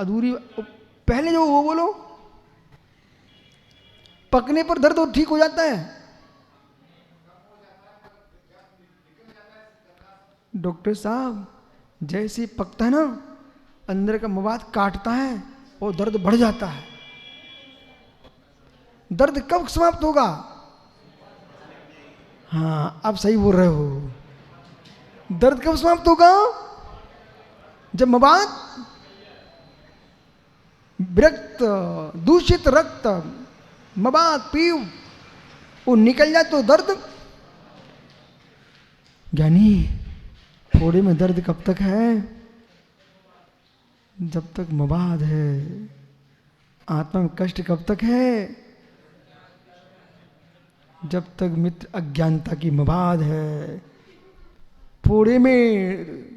अधूरी, पहले जो वो बोलो, पकने पर दर्द और ठीक हो जाता है। डॉक्टर साहब जैसे ही पकता है ना, अंदर का मवाद काटता है और दर्द बढ़ जाता है। दर्द कब समाप्त होगा? हाँ, आप सही बोल रहे हो। दर्द कब समाप्त होगा? जब मवाद, विरक्त दूषित रक्त, मवाद पीव वो निकल जाए तो दर्द। ज्ञानी, फोड़े में दर्द कब तक है? जब तक मवाद है। आत्मा में कष्ट कब तक है? जब तक मित्र अज्ञानता की मवाद है। फोड़े में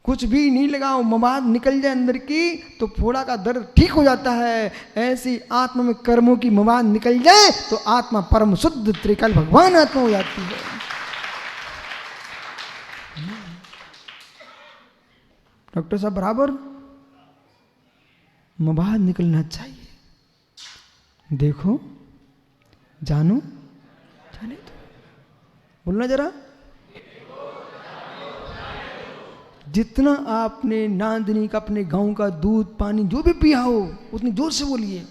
कुछ भी नहीं लगाओ, मवाद निकल जाए अंदर की तो फोड़ा का दर्द ठीक हो जाता है। ऐसी आत्मा में कर्मों की मवाद निकल जाए तो आत्मा परम शुद्ध त्रिकाल भगवान आत्मा हो जाती है। डॉक्टर साहब बराबर मवाद निकलना चाहिए। देखो, जानो, जाने दो। बोलना जरा। जितना आपने नांदनी का, अपने गांव का दूध पानी जो भी पिया हो, उतनी जोर से बोलिए।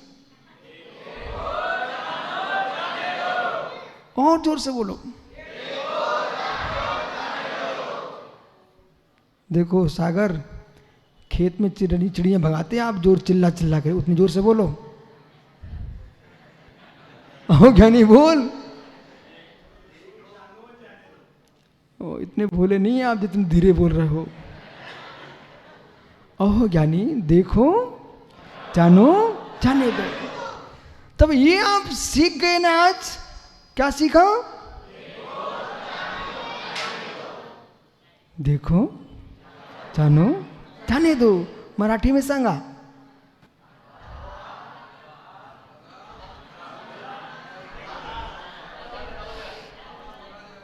और जोर से बोलो। देखो सागर, खेत में चिड़ियां भगाते हैं, आप जोर चिल्ला चिल्ला के, उतनी जोर से बोलो। ओ ज्ञानी बोल। ओ इतने भोले नहीं है आप जितने धीरे बोल रहे हो। ओह ज्ञानी, देखो, जानो, जाने दो। तब ये आप सीख गए ना आज। क्या सीखा? देखो, जानो, जाने दो। मराठी में सांगा।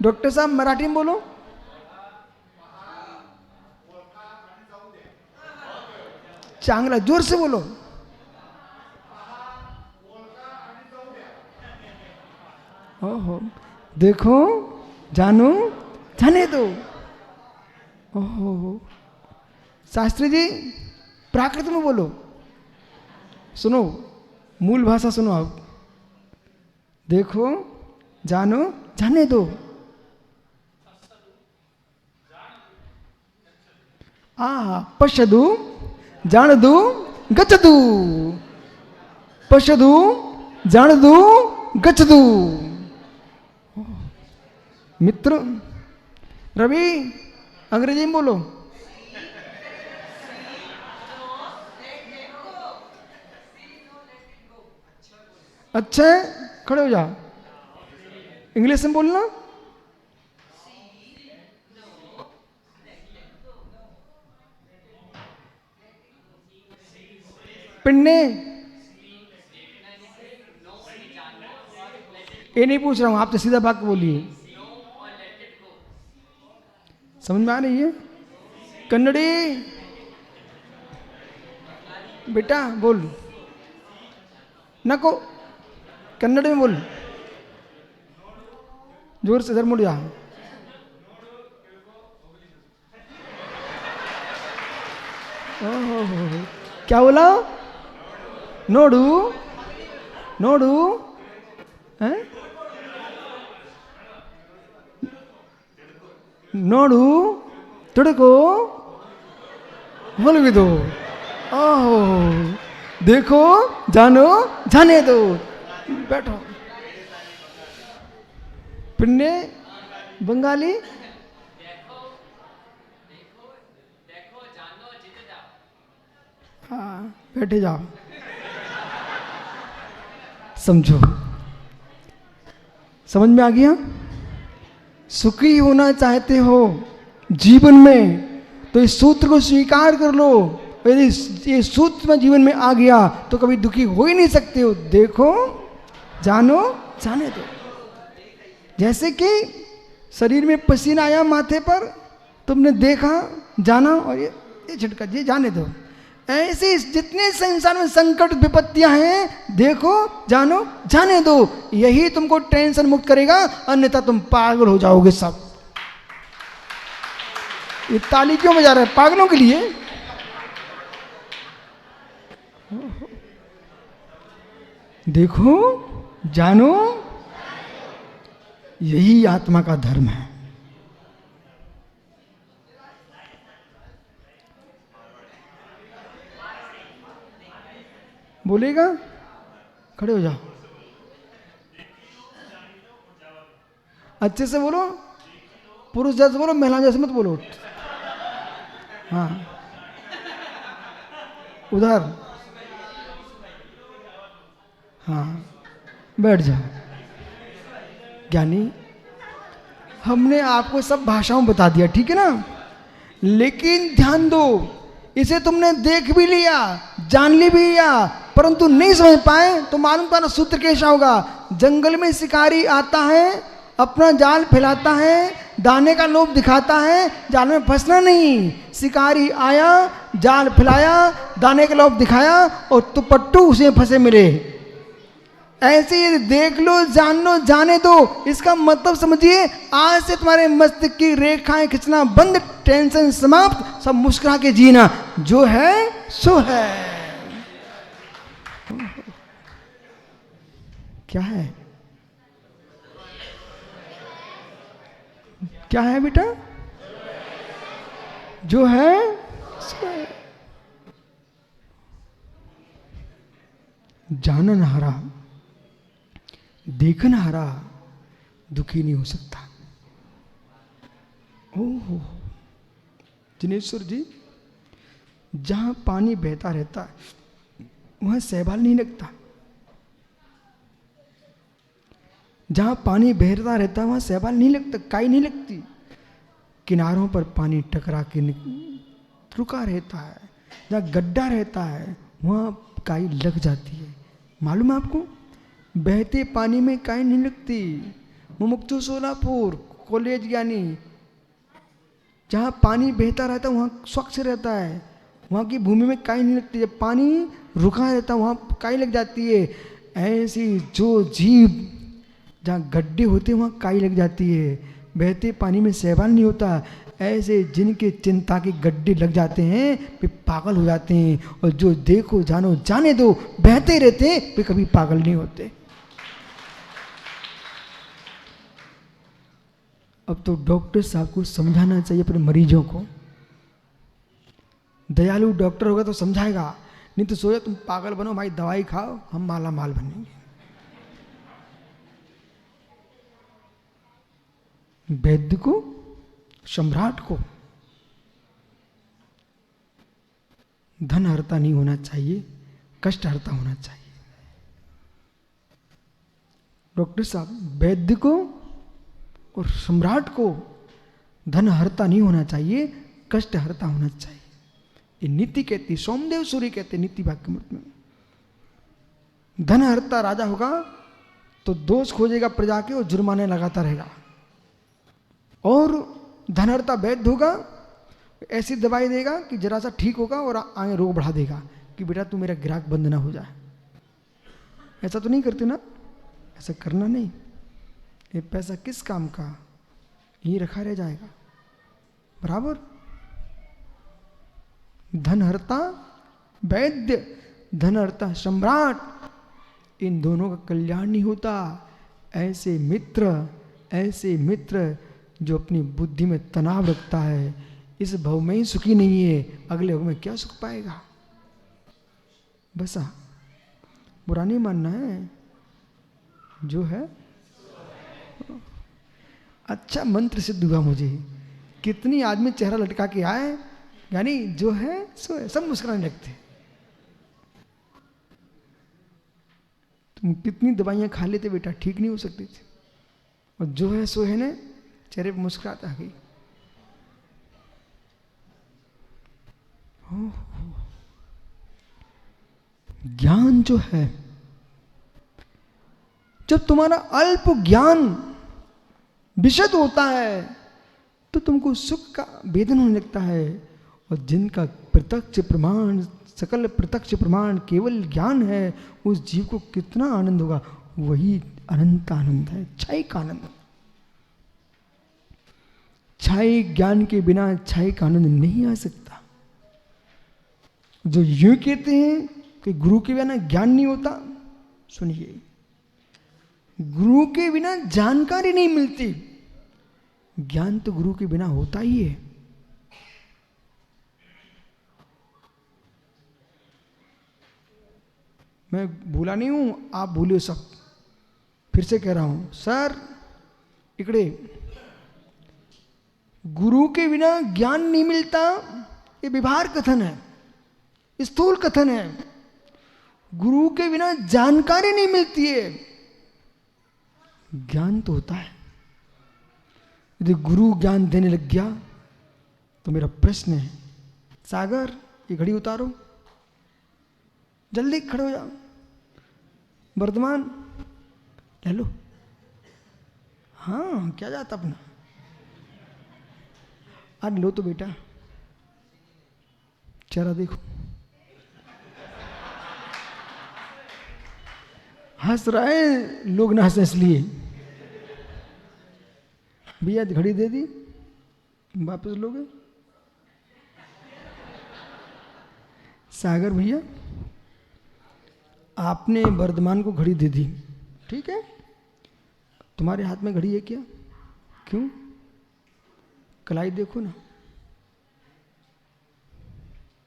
डॉक्टर साहब मराठी में बोलो। चांगला जोर से बोलो। ओहो, देखो, जानो, जाने दो। ओहो, शास्त्री जी प्राकृत में बोलो। सुनो, मूल भाषा सुनो आप। देखो, जानो, जाने दो। पश्यदु, जानदु, गच्छतु। पश्यदु, जानदु, गच्छतु। मित्र रवि, अंग्रेजी में बोलो। अच्छा है, खड़े हो जा। इंग्लिश में बोलना। पिन्ने, ये नहीं पूछ रहा हूं, आप तो सीधा वाक्य बोलिए। समझ में आ रही है? कन्नड़ी बेटा बोल। नको, कन्नड़ में बोल। जोर से, इधर मुड़ जा। ओहो, क्या बोला? नोडू, नोडू, हैं? नोडू, तुड़को, बोल भी दो। ओहो, देखो, जानो, जाने दो। बैठो। पिन्ने बंगाली। हाँ, बैठे जाओ। समझो, समझ में आ गया? सुखी होना चाहते हो जीवन में तो इस सूत्र को स्वीकार कर लो। यदि ये सूत्र में जीवन में आ गया तो कभी दुखी हो ही नहीं सकते हो। देखो, जानो, जाने दो। जैसे कि शरीर में पसीना आया माथे पर, तुमने देखा, जाना और ये झटका, ये जाने दो। ऐसे जितने संसार में संकट विपत्तियां हैं, देखो, जानो, जाने दो, यही तुमको टेंशन मुक्त करेगा, अन्यथा तुम पागल हो जाओगे सब। ये ताली क्यों बजा रहे हैं? पागलों के लिए। देखो, जानो, यही आत्मा का धर्म है। बोलेगा? खड़े हो जाओ, अच्छे से बोलो, पुरुष जैसे बोलो, महिला जैसे मत बोलो। हाँ, उधर, हाँ, बैठ जाओ। ज्ञानी, हमने आपको सब भाषाओं बता दिया, ठीक है ना, लेकिन ध्यान दो, इसे तुमने देख भी लिया, जान ली भी लिया, परंतु नहीं समझ पाए तो मालूम पाना सूत्र कैसा होगा। जंगल में शिकारी आता है, अपना जाल फैलाता है, दाने का लोभ दिखाता है, जाल में फंसना नहीं। शिकारी आया, जाल फैलाया, दाने का लोभ दिखाया और तुपट्टू उसे फंसे मिले। ऐसे ही देख लो, जान लो, जाने दो, इसका मतलब समझिए, आज से तुम्हारे मस्तिष्क की रेखाएं खींचना बंद, टेंशन समाप्त, सब मुस्कुरा के जीना, जो है सो है। क्या है? क्या है बेटा? जो है सो है। जानन हारा, देखन हारा दुखी नहीं हो सकता। ओहो, जिनेश्वर जी, जहां पानी बहता रहता है वहां शैवाल नहीं लगता। जहां पानी बहता रहता है वहां शैवाल नहीं लगता, काई नहीं लगती। किनारों पर पानी टकरा के रुका रहता है, जहां गड्ढा रहता है वहां काई लग जाती है। मालूम है आपको? बहते पानी में काई नहीं लगती। मुमुक्षु सोलापुर कॉलेज, यानी जहाँ पानी बहता रहता है वहाँ स्वच्छ रहता है, वहाँ की भूमि में काई नहीं लगती। जब पानी रुका रहता है वहाँ काई लग जाती है। ऐसी जो जीव जहाँ गड्ढे होते हैं वहाँ काई लग जाती है, बहते पानी में शैवाल नहीं होता। ऐसे जिनके चिंता के गड्ढे लग जाते हैं वे पागल हो जाते हैं, और जो देखो, जानो, जाने दो, बहते रहते हैं वे कभी पागल नहीं होते। अब तो डॉक्टर साहब को समझाना चाहिए अपने मरीजों को। दयालु डॉक्टर होगा तो समझाएगा, नहीं तो सोचा तुम पागल बनो भाई, दवाई खाओ, हम माला माल बनेंगे। वैद्य को, सम्राट को धन हरता नहीं होना चाहिए, कष्ट हरता होना चाहिए। डॉक्टर साहब, वैद्य को और सम्राट को धन हरता नहीं होना चाहिए, कष्ट हरता होना चाहिए। ये नीति कहती, सोमदेव सूर्य कहते नीति वाक्य में। धन हरता राजा होगा तो दोष खोजेगा प्रजा के और जुर्माने लगाता रहेगा, और धनहर्ता वैद्य होगा, ऐसी दवाई देगा कि जरा सा ठीक होगा और आगे रोग बढ़ा देगा कि बेटा तू मेरा ग्राहक बंद ना हो जाए। ऐसा तो नहीं करते ना? ऐसा करना नहीं। ये पैसा किस काम का, यही रखा रह जाएगा। बराबर। धनहर्ता वैद्य, धनहर्ता सम्राट, इन दोनों का कल्याण नहीं होता। ऐसे मित्र जो अपनी बुद्धि में तनाव रखता है, इस भव में ही सुखी नहीं है, अगले भव में क्या सुख पाएगा? बसा बुरा नहीं मानना है, जो है। अच्छा मंत्र सिद्ध हुआ मुझे। कितनी आदमी चेहरा लटका के आए, यानी जो है सो है, सब मुस्कुराने लगते। तुम कितनी दवाइयां खा लेते बेटा, ठीक नहीं हो सकती थी, और जो है सो है ने चेहरे पर मुस्कुराहट आ गई। ज्ञान जो है, जब तुम्हारा अल्प ज्ञान विशद होता है तो तुमको सुख का वेदन होने लगता है, और जिनका प्रत्यक्ष प्रमाण सकल प्रत्यक्ष प्रमाण केवल ज्ञान है, उस जीव को कितना आनंद होगा। वही अनंत आनंद है, क्षयिक आनंद। क्षयिक ज्ञान के बिना क्षयिक आनंद नहीं आ सकता। जो यूं कहते हैं कि गुरु के बिना ज्ञान नहीं होता, सुनिए, गुरु के बिना जानकारी नहीं मिलती। ज्ञान तो गुरु के बिना होता ही है। मैं भूला नहीं हूं, आप भूले सब। फिर से कह रहा हूं सर, इकड़े गुरु के बिना ज्ञान नहीं मिलता, ये व्यवहार कथन है, स्थूल कथन है। गुरु के बिना जानकारी नहीं मिलती है, ज्ञान तो होता है। यदि गुरु ज्ञान देने लग गया तो मेरा प्रश्न है, सागर ये घड़ी उतारो, जल्दी खड़े हो जाओ, वर्धमान ले लो। हाँ क्या जाता अपना, आज लो तो बेटा, चेहरा देखो, हंस रहा है, लोग ना हंसे इसलिए। भैया घड़ी दे दी, वापस लोगे? सागर भैया आपने वर्धमान को घड़ी दे दी, ठीक है, तुम्हारे हाथ में घड़ी है क्या? क्यों? कलाई देखो ना।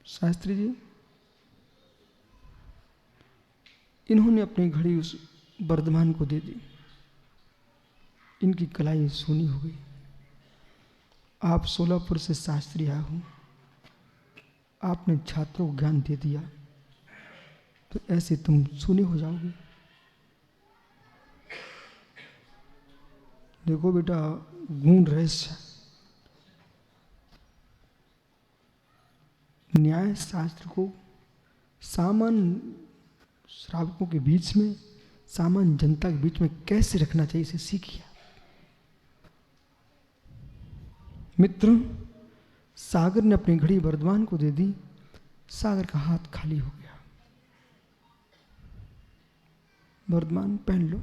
शास्त्री जी इन्होंने अपनी घड़ी उस वर्धमान को दे दी, इनकी कलाई सूनी हो गई। आप सोलापुर से शास्त्री आए हो, आपने छात्रों को ज्ञान दे दिया, तो ऐसे तुम सूने हो जाओगे। देखो बेटा, गुण रहस्य न्याय शास्त्र को सामान्य श्रावकों के बीच में, सामान्य जनता के बीच में कैसे रखना चाहिए, इसे सीखिए। मित्र, सागर ने अपनी घड़ी वर्धमान को दे दी, सागर का हाथ खाली हो गया। वर्धमान पहन लो।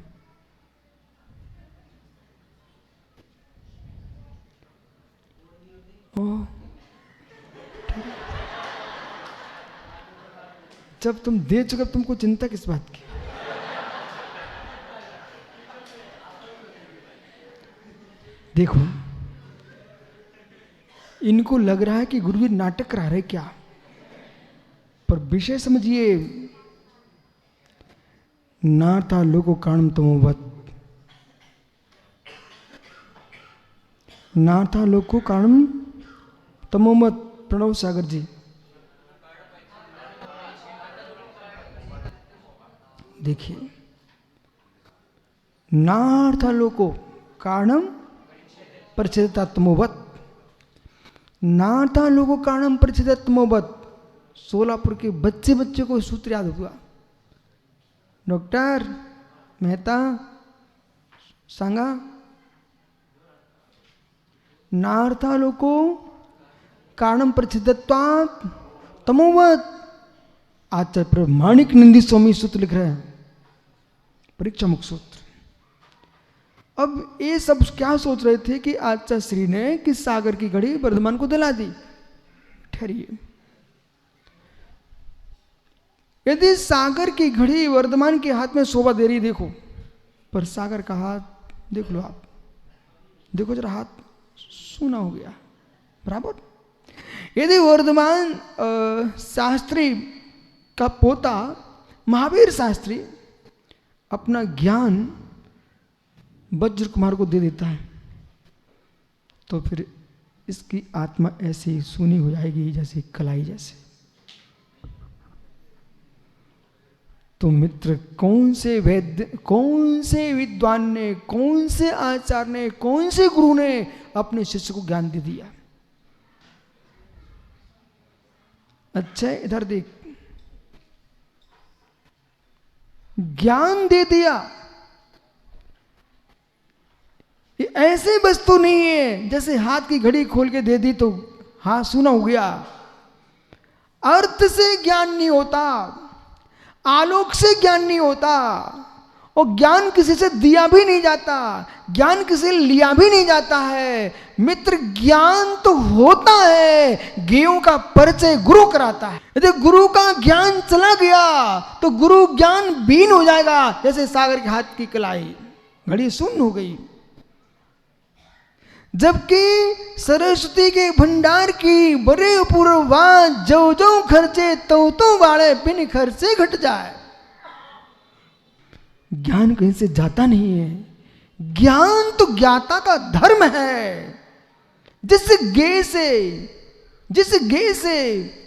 ओह, जब तुम दे चुके, तुमको चिंता किस बात की? देखो, इनको लग रहा है कि गुरुजी नाटक करा रहे क्या, पर विषय समझिए। नाथा लोको कारणम तमोवत, नाथा लोको कारणम तमोवत। प्रणव सागर जी, देखिए, नाथा लोको कारणम परिच्छेदतात्मोवत, नाथा लोको कारणम परिच्छेदतात्मोवत। सोलापुर के बच्चे बच्चे को सूत्र याद हुआ। डॉक्टर मेहता सांगा, नार्था लोको कारणम परिच्छेदत्वात् तमोवत। आचार्य प्रमाणिक नंदी स्वामी सूत्र लिख रहे हैं, परीक्षा मुख सूत्र। अब ये सब क्या सोच रहे थे कि आचार्य श्री ने कि सागर की घड़ी वर्धमान को दिला दी। ठहरिए, यदि सागर की घड़ी वर्धमान के हाथ में शोभा दे रही, देखो, पर सागर का हाथ देख लो, आप देखो जरा, हाथ सूना हो गया, बराबर। यदि वर्धमान शास्त्री का पोता महावीर शास्त्री अपना ज्ञान वज्र कुमार को दे देता है, तो फिर इसकी आत्मा ऐसी सूनी हो जाएगी जैसे कलाई जैसे। तो मित्र, कौन से वैद्य, कौन से विद्वान ने, कौन से आचार्य ने, कौन से गुरु ने अपने शिष्य को ज्ञान दे दिया? अच्छा, इधर देख, ज्ञान दे दिया। ये ऐसे वस्तु नहीं है जैसे हाथ की घड़ी खोल के दे दी तो हाथ सूना हो गया। अर्थ से ज्ञान नहीं होता, आलोक से ज्ञान नहीं होता, और ज्ञान किसी से दिया भी नहीं जाता, ज्ञान किसी से लिया भी नहीं जाता है। मित्र, ज्ञान तो होता है, ज्ञेयों का परिचय गुरु कराता है। यदि गुरु का ज्ञान चला गया तो गुरु ज्ञान बीन हो जाएगा, जैसे सागर के हाथ की कलाई, घड़ी शून्य हो गई। जबकि सरस्वती के भंडार की बड़े पूर्ववाद जो जो खर्चे तो बाड़े बिन खर्चे घट जाए। ज्ञान कहीं से जाता नहीं है, ज्ञान तो ज्ञाता का धर्म है। जिस गे से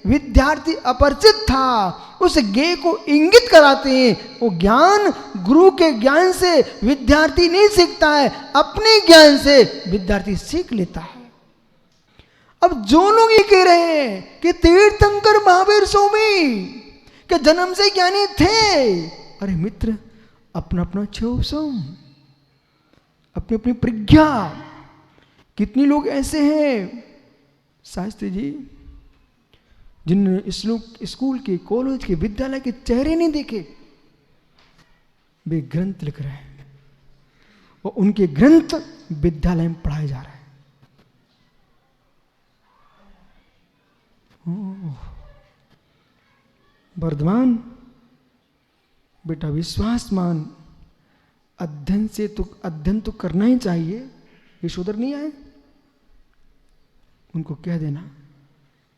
विद्यार्थी अपरिचित था, उस गे को इंगित कराते हैं। वो ज्ञान गुरु के ज्ञान से विद्यार्थी नहीं सीखता है, अपने ज्ञान से विद्यार्थी सीख लेता है। अब जो लोग ये कह रहे हैं कि तीर्थंकर महावीर स्वामी के जन्म से ज्ञानी थे, अरे मित्र, अपना अपना क्षोभसम, अपनी अपनी प्रज्ञा। कितने लोग ऐसे हैं शास्त्री जी जिन्होंने स्कूल के, कॉलेज के, विद्यालय के चेहरे नहीं देखे, वे ग्रंथ लिख रहे हैं और उनके ग्रंथ विद्यालय में पढ़ाए जा रहे हैं। वर्धमान बेटा, विश्वास मान, अध्ययन तो करना ही चाहिए। यशोधर नहीं आए, उनको कह देना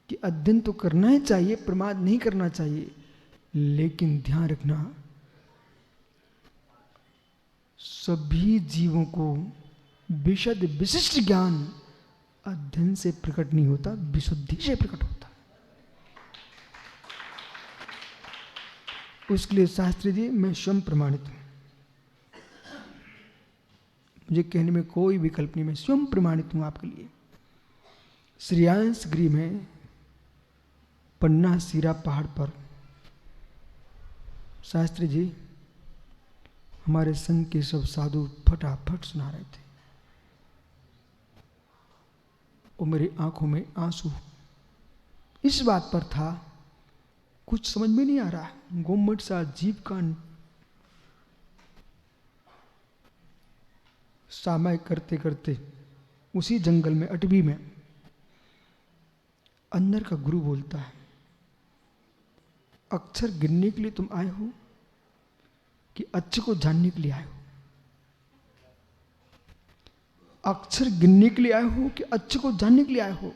कि अध्ययन तो करना ही चाहिए, प्रमाद नहीं करना चाहिए, लेकिन ध्यान रखना सभी जीवों को विशद विशिष्ट ज्ञान अध्ययन से प्रकट नहीं होता, विशुद्धि से प्रकट होता। उसके लिए शास्त्री जी मैं स्वयं प्रमाणित हूं, मुझे कहने में कोई विकल्प नहीं, मैं स्वयं प्रमाणित हूं आपके लिए। श्रेयांश गृह में पन्ना सीरा पहाड़ पर शास्त्री जी हमारे संघ के सब साधु फटाफट सुना रहे थे और मेरी आंखों में आंसू इस बात पर था, कुछ समझ में नहीं आ रहा। गोमट सा जीव का सामय करते करते उसी जंगल में, अटवी में, अंदर का गुरु बोलता है, अक्षर गिनने के लिए तुम आए हो कि अच्छे को जानने के लिए आए हो? अक्षर गिनने के लिए आए हो कि अच्छे को जानने के लिए आए हो?